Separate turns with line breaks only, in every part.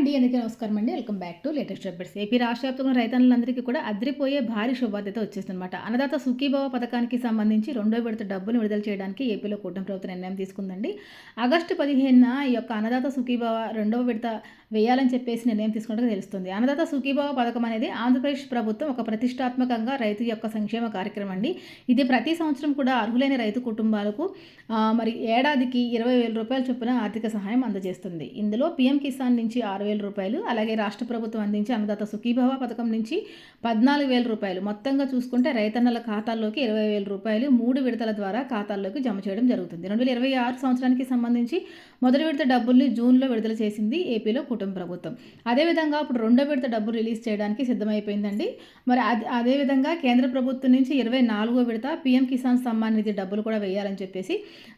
అండి. అందరికీ నమస్కారం అండి. Welcome back to latest updates. AP రాష్ట్ర వ్యాప్తంగా రైతన్నులందరికీ కూడా అదిరిపోయే భారీ శుభవార్త వచ్చేసిందనమాట. అన్నదాత సుఖీభవ పథకానికి సంబంధించి రెండో విడత డబ్బులు విడుదల చేయడానికి ఏపీలో కూటమి ప్రభుత్వం నిర్ణయం తీసుకుందండి. ఆగస్టు 15న ఈ యొక్క అన్నదాత సుఖీభవ రెండవ విడత వేయాలని చెప్పేసి నిర్ణయం తీసుకున్నట్టుగా తెలుస్తుంది. అన్నదాత సుఖీభవ పథకం అనేది ఆంధ్రప్రదేశ్ ప్రభుత్వం ఒక ప్రతిష్టాత్మకంగా రైతు యొక్క సంక్షేమ కార్యక్రమం అండి. ఇది ప్రతి సంవత్సరం కూడా అర్హులైన రైతు కుటుంబాలకు మరి ఏడాదికి 20,000 రూపాయల చొప్పున ఆర్థిక సహాయం అందజేస్తుంది. ఇందులో పీఎం కిసాన్ నుంచి 6,000 రూపాయలు, అలాగే రాష్ట్ర ప్రభుత్వం అందించే అన్నదాత సుఖీభవ పథకం నుంచి 14,000 రూపాయలు, మొత్తంగా చూసుకుంటే రైతన్నల ఖాతాల్లోకి 20,000 రూపాయలు 3 విడతల ద్వారా ఖాతాల్లోకి జమ చేయడం జరుగుతుంది. 2026 సంవత్సరానికి సంబంధించి మొదటి విడత డబ్బుల్ని జూన్లో విడుదల చేసింది ఏపీలో కూటమి ప్రభుత్వం. అదేవిధంగా ఇప్పుడు రెండో విడత డబ్బులు రిలీజ్ చేయడానికి సిద్ధమైపోయిందండి. మరి అదేవిధంగా కేంద్ర ప్రభుత్వం నుంచి 24వ విడత పీఎం కిసాన్ సమ్మాన్ నిధి డబ్బులు కూడా వేయాలని చెప్పేసి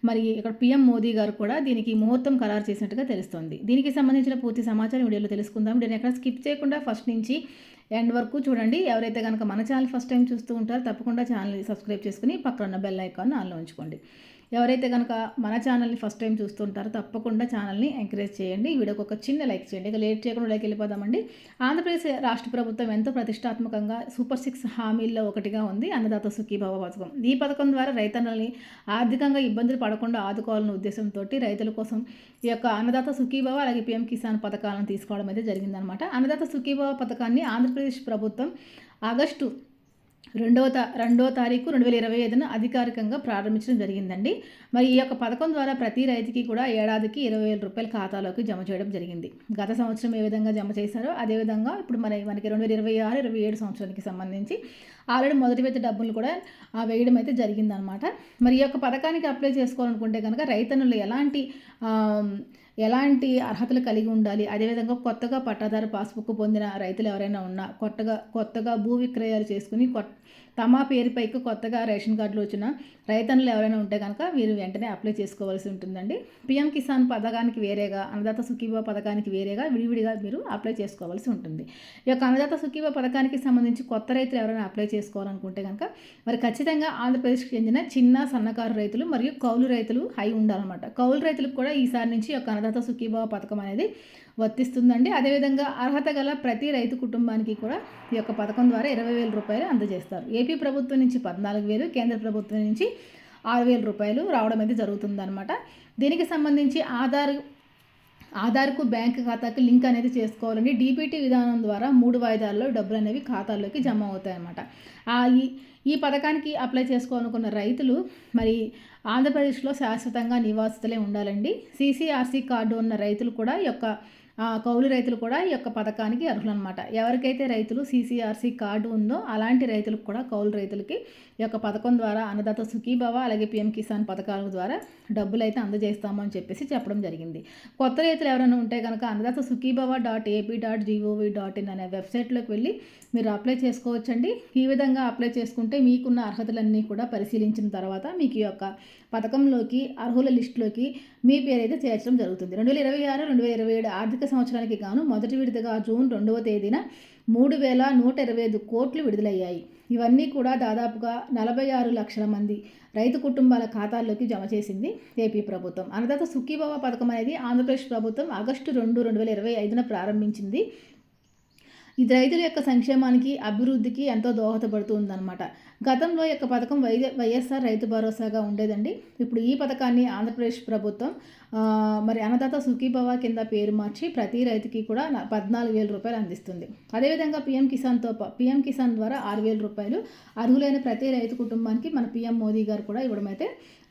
మరి ఇక్కడ పీఎం మోదీ గారు కూడా దీనికి ముహూర్తం ఖరారు చేసినట్టుగా తెలుస్తోంది. దీనికి సంబంధించిన పూర్తి సమాచారం వీడియోలో తెలుసుకుందాం. దీన్ని ఎక్కడ స్కిప్ చేయకుండా ఫస్ట్ నుంచి ఎండ్ వరకు చూడండి. ఎవరైతే కనుక మన ఛానల్ ఫస్ట్ టైం చూస్తూ ఉంటారో తప్పకుండా ఛానల్ని సబ్స్క్రైబ్ చేసుకుని పక్కన ఉన్న బెల్ ఐకాన్ ఆన్లో ఉంచుకోండి. ఎవరైతే కనుక మన ఛానల్ని ఫస్ట్ టైం చూస్తుంటారో తప్పకుండా ఛానల్ని ఎంకరేజ్ చేయండి. ఈ వీడియోకి ఒక చిన్న లైక్ చేయండి. ఇక లేట్ చేయకుండా లైక్ వెళ్ళిపోదామండి. ఆంధ్రప్రదేశ్ రాష్ట్ర ప్రభుత్వం ఎంతో ప్రతిష్టాత్మకంగా సూపర్ 6 హామీల్లో ఒకటిగా ఉంది అన్నదాత సుఖీభవ పథకం. ఈ పథకం ద్వారా రైతన్నల్ని ఆర్థికంగా ఇబ్బందులు పడకుండా ఆదుకోవాలనే ఉద్దేశంతో రైతుల కోసం ఈ యొక్క అన్నదాత సుఖీభవ అలాగే పీఎం కిసాన్ పథకాలను తీసుకోవడం అయితే జరిగిందనమాట. అన్నదాత సుఖీభవ పథకాన్ని ఆంధ్రప్రదేశ్ ప్రభుత్వం ఆగస్టు 2వ తారీఖు 2025న అధికారికంగా ప్రారంభించడం జరిగిందండి. మరి ఈ యొక్క పథకం ద్వారా ప్రతి రైతుకి కూడా ఏడాదికి 20,000 రూపాయల ఖాతాలోకి జమ చేయడం జరిగింది. గత సంవత్సరం ఏ విధంగా జమ చేశారో అదేవిధంగా ఇప్పుడు మనకి 2026-27 సంవత్సరానికి సంబంధించి ఆల్రెడీ మొదటి విడత డబ్బులు కూడా వేయడం అయితే జరిగిందనమాట. మరి ఈ యొక్క పథకానికి అప్లై చేసుకోవాలనుకుంటే కనుక రైతన్నులు ఎలాంటి అర్హతలు కలిగి ఉండాలి, అదేవిధంగా కొత్తగా పట్టాదారు పాస్బుక్ పొందిన రైతులు ఎవరైనా ఉన్నా, కొత్తగా భూ విక్రయాలు చేసుకుని తమ పేరుపైకి కొత్తగా రేషన్ కార్డులు వచ్చిన రైతన్నులు ఎవరైనా ఉంటే కనుక వీరు వెంటనే అప్లై చేసుకోవాల్సి ఉంటుందండి. పీఎం కిసాన్ పథకానికి వేరేగా, అన్నదాత సుఖీభవ పథకానికి వేరేగా విడివిడిగా మీరు అప్లై చేసుకోవాల్సి ఉంటుంది. ఈ యొక్క అన్నదాత సుఖీభవ పథకానికి సంబంధించి కొత్త రైతులు ఎవరైనా అప్లై చేసుకోవాలనుకుంటే కనుక మరి ఖచ్చితంగా ఆంధ్రప్రదేశ్కి చెందిన చిన్న సన్నకారు రైతులు మరియు కౌలు రైతులు అయి ఉండాలన్నమాట. కౌలు రైతులకు కూడా ఈసారి నుంచి ఈ యొక్క అన్నదాత సుఖీభవ పథకం అనేది వర్తిస్తుందండి. అదేవిధంగా అర్హత గల ప్రతి రైతు కుటుంబానికి కూడా ఈ యొక్క పథకం ద్వారా 20,000 రూపాయలు అందజేస్తారు. ఏపీ ప్రభుత్వం నుంచి 14,000, కేంద్ర ప్రభుత్వం నుంచి 6,000 రూపాయలు రావడం అయితే జరుగుతుందన్నమాట. దీనికి సంబంధించి ఆధార్కు బ్యాంక్ ఖాతాకి లింక్ అనేది చేసుకోవాలండి. డీబీటీ విధానం ద్వారా 3 వాయిదాల్లో డబ్బులు అనేవి ఖాతాల్లోకి జమ అవుతాయి అన్నమాట. ఈ పథకానికి అప్లై చేసుకోవాలనుకున్న రైతులు మరి ఆంధ్రప్రదేశ్లో శాశ్వతంగా నివాసితులే ఉండాలండి. CCRC కార్డు ఉన్న రైతులు కూడా ఈ యొక్క కౌలు రైతులు కూడా ఈ యొక్క పథకానికి అర్హులన్నమాట. ఎవరికైతే రైతులు CCRC కార్డు ఉందో అలాంటి రైతులకు కూడా కౌలు రైతులకి ఈ యొక్క పథకం ద్వారా అన్నదాత సుఖీభవ అలాగే పీఎం కిసాన్ పథకాల ద్వారా డబ్బులు అయితే అందజేస్తామని చెప్పేసి చెప్పడం జరిగింది. కొత్త రైతులు ఎవరైనా ఉంటే కనుక అన్నదాత sukhibhava.ap.gov.in అనే వెబ్సైట్లోకి వెళ్ళి మీరు అప్లై చేసుకోవచ్చండి. ఈ విధంగా అప్లై చేసుకుంటే మీకున్న అర్హతలన్నీ కూడా పరిశీలించిన తర్వాత మీకు ఈ యొక్క పథకంలోకి అర్హుల లిస్టులోకి మీ పేరైతే చేర్చడం జరుగుతుంది. 2026-2027 ఆర్థిక సంవత్సరానికి గాను మొదటి విడతగా జూన్ 2వ తేదీన 3,125 కోట్లు విడుదలయ్యాయి. ఇవన్నీ కూడా దాదాపుగా 46 లక్షల మంది రైతు కుటుంబాల ఖాతాల్లోకి జమ చేసింది ఏపీ ప్రభుత్వం. అన్నదాత సుఖీభవ పథకం అనేది ఆంధ్రప్రదేశ్ ప్రభుత్వం ఆగస్టు 2, 2025న ప్రారంభించింది. ఇది రైతుల యొక్క సంక్షేమానికి అభివృద్ధికి ఎంతో దోహదపడుతుందన్నమాట. గతంలో యొక్క పథకం వైఎస్ఆర్ రైతు భరోసాగా ఉండేదండి. ఇప్పుడు ఈ పథకాన్ని ఆంధ్రప్రదేశ్ ప్రభుత్వం మరి అన్నదాత సుఖీభవ కింద పేరు మార్చి ప్రతి రైతుకి కూడా 14,000 రూపాయలు అందిస్తుంది. అదేవిధంగా పీఎం కిసాన్ ద్వారా 6,000 రూపాయలు అర్హులైన ప్రతి రైతు కుటుంబానికి మన పీఎం మోదీ గారు కూడా ఇవ్వడం అయితే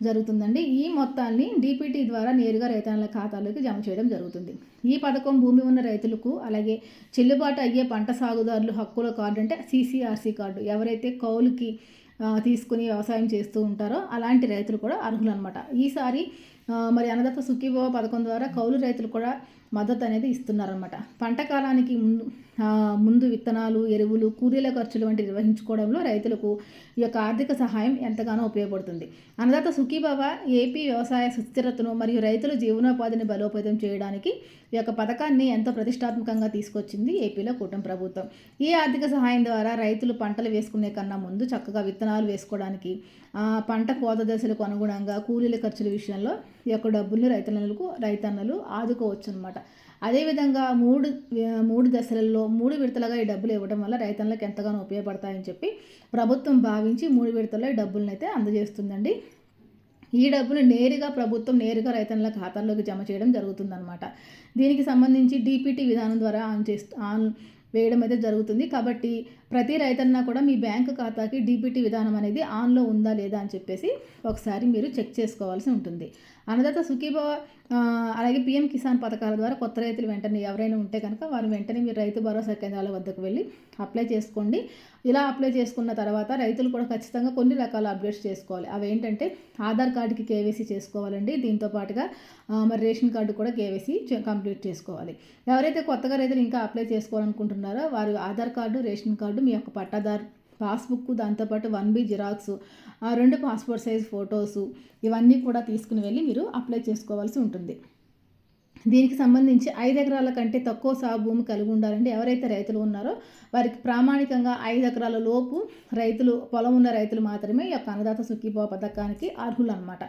జరుగుతుందండి. ఈ మొత్తాన్ని డీపీటీ ద్వారా నేరుగా రైతన్నల ఖాతాలోకి జమ చేయడం జరుగుతుంది. ఈ పథకం భూమి ఉన్న రైతులకు అలాగే చెల్లుబాటు అయ్యే పంట సాగుదారులు హక్కుల కార్డు అంటే CCRC కార్డు ఎవరైతే కౌలుకి తీసుకుని వ్యవసాయం చేస్తూ ఉంటారో అలాంటి రైతులు కూడా అర్హులు అనమాట. ఈసారి మరి అన్నదాత సుఖీభవ పథకం ద్వారా కౌలు రైతులు కూడా మద్దతు అనేది ఇస్తున్నారన్నమాట. పంట కాలానికి ముందు విత్తనాలు, ఎరువులు, కూలీల ఖర్చులు వంటి నిర్వహించుకోవడంలో రైతులకు ఈ యొక్క ఆర్థిక సహాయం ఎంతగానో ఉపయోగపడుతుంది. అన్నదాత సుఖీభవ ఏపీ వ్యవసాయ సుస్థిరతను మరియు రైతుల జీవనోపాధిని బలోపేతం చేయడానికి ఈ యొక్క పథకాన్ని ఎంతో ప్రతిష్టాత్మకంగా తీసుకొచ్చింది ఏపీలో కూటమి ప్రభుత్వం. ఈ ఆర్థిక సహాయం ద్వారా రైతులు పంటలు వేసుకునే కన్నా ముందు చక్కగా విత్తనాలు వేసుకోవడానికి, పంట కోత దశలకు అనుగుణంగా కూలీల ఖర్చుల విషయంలో ఈ యొక్క డబ్బుల్ని రైతన్నలు ఆదుకోవచ్చు అనమాట. అదేవిధంగా మూడు దశలలో 3 విడతలుగా ఈ డబ్బులు ఇవ్వడం వల్ల రైతన్నలకు ఎంతగానో ఉపయోగపడతాయని చెప్పి ప్రభుత్వం భావించి 3 విడతల్లో ఈ డబ్బులను అయితే అందజేస్తుందండి. ఈ డబ్బులు ప్రభుత్వం నేరుగా రైతన్నల ఖాతాల్లోకి జమ చేయడం జరుగుతుందన్నమాట. దీనికి సంబంధించి డీపీటీ విధానం ద్వారా ఆన్ వేయడం అయితే జరుగుతుంది. కాబట్టి ప్రతి రైతన్న కూడా మీ బ్యాంకు ఖాతాకి డీబీటీ విధానం అనేది ఆన్లో ఉందా లేదా అని చెప్పేసి ఒకసారి మీరు చెక్ చేసుకోవాల్సి ఉంటుంది. అన్నదాత సుఖీభవ అలాగే పీఎం కిసాన్ పథకాల ద్వారా కొత్త రైతులు వెంటనే ఎవరైనా ఉంటే కనుక వారు వెంటనే మీరు రైతు భరోసా కేంద్రాల వద్దకు వెళ్ళి అప్లై చేసుకోండి. ఇలా అప్లై చేసుకున్న తర్వాత రైతులు కూడా ఖచ్చితంగా కొన్ని రకాల అప్డేట్స్ చేసుకోవాలి. అవి ఏంటంటే ఆధార్ కార్డుకి కేవైసీ చేసుకోవాలండి. దీంతో పాటుగా మరి రేషన్ కార్డు కూడా కేవైసీ కంప్లీట్ చేసుకోవాలి. ఎవరైతే కొత్తగా రైతులు ఇంకా అప్లై చేసుకోవాలనుకుంటున్నారో వారు ఆధార్ కార్డు, రేషన్ కార్డు, మీ యొక్క పట్టాదారు పాస్బుక్, దాంతోపాటు 1B xerox, 2 passport size photos ఇవన్నీ కూడా తీసుకుని వెళ్ళి మీరు అప్లై చేసుకోవాల్సి ఉంటుంది. దీనికి సంబంధించి 5 ఎకరాల కంటే తక్కువ సాగు భూమి కలిగి ఉండాలండి. ఎవరైతే రైతులు ఉన్నారో వారికి ప్రామాణికంగా 5 ఎకరాల లోపు పొలం ఉన్న రైతులు మాత్రమే ఈ యొక్క అన్నదాత సుఖీభవ పథకానికి అర్హులు అనమాట.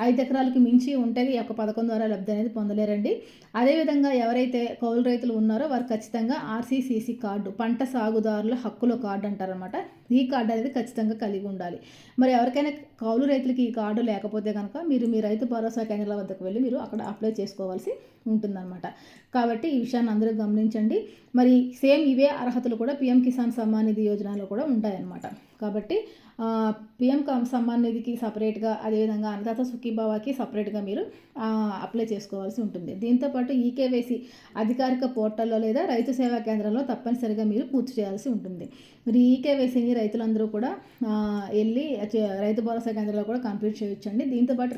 5 ఎకరాలకు మించి ఉంటే ఈ యొక్క పథకం ద్వారా లబ్ధి అనేది పొందలేరండి. అదేవిధంగా ఎవరైతే కౌలు రైతులు ఉన్నారో వారు ఖచ్చితంగా ఆర్సీసీసీ కార్డు, పంట సాగుదారుల హక్కుల కార్డు అంటారనమాట. ఈ కార్డు అనేది ఖచ్చితంగా కలిగి ఉండాలి. మరి ఎవరికైనా కౌలు రైతులకి ఈ కార్డు లేకపోతే కనుక మీరు మీ రైతు భరోసా కేంద్రాల వద్దకు వెళ్ళి మీరు అక్కడ అప్లై చేసుకోవాల్సి ఉంటుందన్నమాట. కాబట్టి ఈ విషయాన్ని అందరూ గమనించండి. మరి సేమ్ ఇవే అర్హతలు కూడా పీఎం కిసాన్ సమ్మాన్ నిధి యోజనలో కూడా ఉంటాయన్నమాట. కాబట్టి పీఎం సమ్మాన్ నిధికి సపరేట్గా, అదేవిధంగా అన్నదాత సుఖీభావాకి సపరేట్గా మీరు అప్లై చేసుకోవాల్సి ఉంటుంది. దీంతోపాటు ఈకేవైసీ అధికారిక పోర్టల్లో లేదా రైతు సేవా కేంద్రంలో తప్పనిసరిగా మీరు పూర్తి చేయాల్సి ఉంటుంది. మరి ఈకేవైసీని రైతులందరూ కూడా వెళ్ళి రైతు భరోసా కేంద్రంలో కూడా కంప్లీట్ చేయొచ్చండి. దీంతోపాటు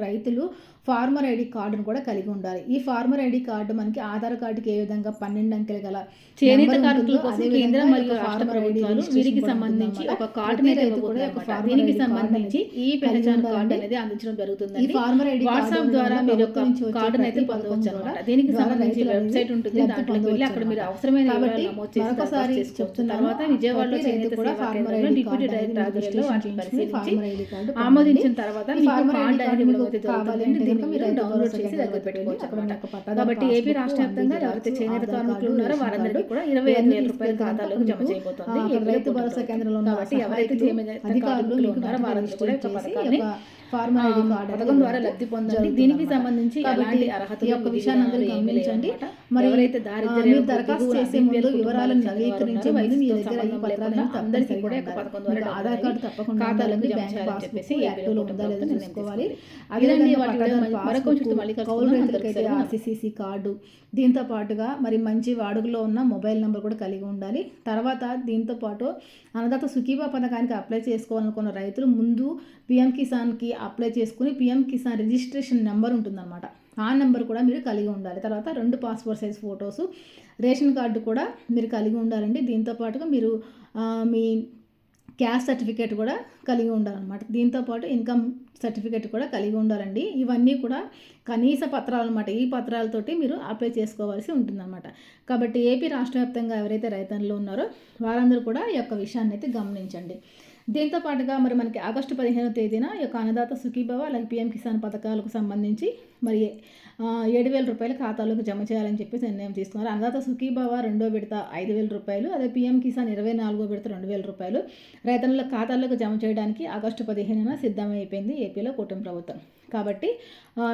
రైతులు ఫార్మర్ ఐడి కార్డును కూడా కలిగి ఉండాలి. ఈ ఫార్మర్ ఐడి కార్డు మనకి ఆధార్ కార్డుకి ఏ విధంగా 12 అంకెలు గల
చేనేత కార్మికుల కోసం కేంద్ర మరియు రాష్ట్ర ప్రభుత్వాలు వీరికి సంబంధించి ఒక కార్డు మీద దీనికి సంబంధించి ఈ పెహచాన్ కార్డు అనేది అందించడం జరుగుతుంది.
ఈ ఫార్మర్ ఐడి
వాట్సాప్ ద్వారా మీరు ఒక కార్డును అయితే పొందవచ్చు అన్నమాట. దీనికి సంబంధించి వెబ్సైట్ ఉంటుంది. దాంట్లోకి వెళ్ళి అక్కడ మీరు అవసరమైన వివరాలు నమోదు చేసి తర్వాత విజయవాడలో చేనేత సేవా కేంద్రంలో డిప్యూటీ డైరెక్టర్ ఆధ్వర్యంలో వాటిని పరిశీలించి ఆమోదించిన తర్వాత మీకు కార్డు అనేది ఇవ్వడం అయితే జరుగుతుంది. దీన్ని మీరు డౌన్లోడ్ చేసి దగ్గర పెట్టుకోవచ్చు అన్నమాట. కాబట్టి ఏపీ రాష్ట్ర వ్యాప్తంగా ఎవరైతే చేనేత కార్మికులు ఉన్నారో వారందరికీ కూడా 25,000 రూపాయల ఖాతాలోకి జమ చేయబోతోంది
రైతు భరోసా కేంద్రంలో.
కాబట్టి ఎవరైతే అధికారులు ఉన్నారో వారందరూ కూడా ఈ పథకాన్ని ఫార్మర్ ఐడి కార్డు పథకం ద్వారా లబ్ధి పొందండి. దీనికి సంబంధించి ఎలాంటి అర్హత
యొక్క విషయాన్ని అందరూ గమనించండి. మరి ఎవరైతే దారిద్ర్యం దరఖాస్తు చేసే ముందు వివరాలను నవీకరించే ముందు మీ దగ్గర ఈ పత్రాలను అందరికీ కూడా ఈ పథకం ద్వారా ఆధార్ కార్డు తప్పకుండా ఖాతాలకు బ్యాంక్ పాస్బుక్ యాక్టివ్లో ఉందా లేదా చూసుకోవాలి. కౌలు రైతులకైతే ఆర్సీసీ కార్డు, దీంతో పాటుగా మరి మంచి వాడుకలో ఉన్న మొబైల్ నెంబర్ కూడా కలిగి ఉండాలి. తర్వాత దీంతో పాటు అన్నదాత సుఖీభవ పథకానికి అప్లై చేసుకోవాలనుకున్న రైతులు ముందు పీఎం కిసాన్కి అప్లై చేసుకుని పీఎం కిసాన్ రిజిస్ట్రేషన్ నెంబర్ ఉంటుందన్నమాట. ఆ నెంబర్ కూడా మీరు కలిగి ఉండాలి. తర్వాత 2 passport size photos, ration card కూడా మీరు కలిగి ఉండాలండి. దీంతో పాటుగా మీరు మీ క్యాస్ట్ సర్టిఫికేట్ కూడా కలిగి ఉండాలన్నమాట. దీంతోపాటు ఇన్కమ్ సర్టిఫికేట్ కూడా కలిగి ఉండాలండి. ఇవన్నీ కూడా కనీస పత్రాలు అన్నమాట. ఈ పత్రాలతోటి మీరు అప్లై చేసుకోవాల్సి ఉంటుందన్నమాట. కాబట్టి ఏపీ రాష్ట్ర వ్యాప్తంగా ఎవరైతే రైతన్నులు ఉన్నారో వారందరూ కూడా ఈ యొక్క విషయాన్ని అయితే గమనించండి. దీంతో పాటుగా మరి మనకి ఆగస్టు 15వ తేదీన ఈ యొక్క అన్నదాత సుఖీభవ అలాగే పీఎం కిసాన్ పథకాలకు సంబంధించి మరి 7,000 రూపాయల ఖాతాలోకి జమ చేయాలని చెప్పేసి నిర్ణయం తీసుకున్నారు. అన్నదాత సుఖీభవ 2వ విడత 5,000 రూపాయలు, అదే పీఎం కిసాన్ 24వ విడత 2,000 రూపాయలు రైతన్నుల ఖాతాల్లోకి జమ చేయడానికి ఆగస్టు 15న సిద్ధమైపోయింది ఏపీలో కూటమి ప్రభుత్వం. కాబట్టి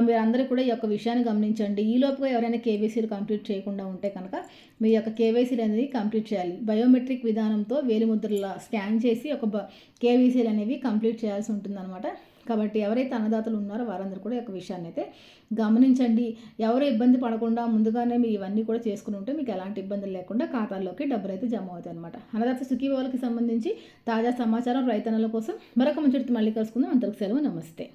మీరందరూ కూడా ఈ యొక్క విషయాన్ని గమనించండి. ఈలోపుగా ఎవరైనా కేవైసీలు కంప్లీట్ చేయకుండా ఉంటే కనుక మీ యొక్క కేవైసీలు అనేది కంప్లీట్ చేయాలి. బయోమెట్రిక్ విధానంతో వేలిముద్రల స్కాన్ చేసి ఒక కేవైసీలు అనేవి కంప్లీట్ చేయాల్సి ఉంటుందన్నమాట. కాబట్టి ఎవరైతే అన్నదాతలు ఉన్నారో వారందరూ కూడా ఈ యొక్క విషయాన్ని అయితే గమనించండి. ఎవరు ఇబ్బంది పడకుండా ముందుగానే మీరు ఇవన్నీ కూడా చేసుకుని ఉంటే మీకు ఎలాంటి ఇబ్బందులు లేకుండా ఖాతాల్లోకి డబ్బులు అయితే జమ అవుతాయి అనమాట. అన్నదాత సుఖీభవకి సంబంధించి తాజా సమాచారం రైతన్నల కోసం మరొక మంచి మళ్ళీ కలుసుకుందాం. అంతకు సెలవు, నమస్తే.